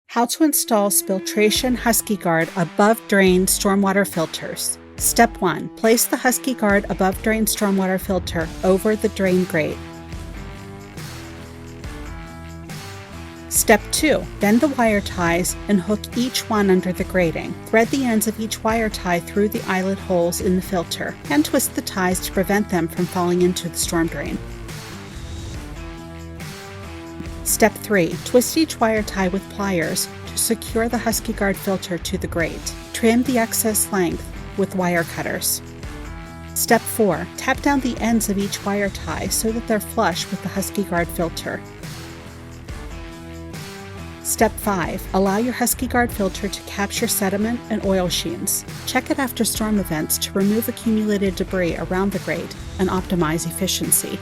How to install Spilltration HuskyGuard above drain stormwater filters. Step 1. Place the HuskyGuard above drain stormwater filter over the drain grate. Step 2. Bend the wire ties and hook each one under the grating. Thread the ends of each wire tie through the eyelet holes in the filter and twist the ties to prevent them from falling into the storm drain. Step 3. Twist each wire tie with pliers to secure the HuskyGuard filter to the grate. Trim the excess length with wire cutters. Step 4. Tap down the ends of each wire tie so that they're flush with the HuskyGuard filter. Step 5. Allow your HuskyGuard filter to capture sediment and oil sheens. Check it after storm events to remove accumulated debris around the grate and optimize efficiency.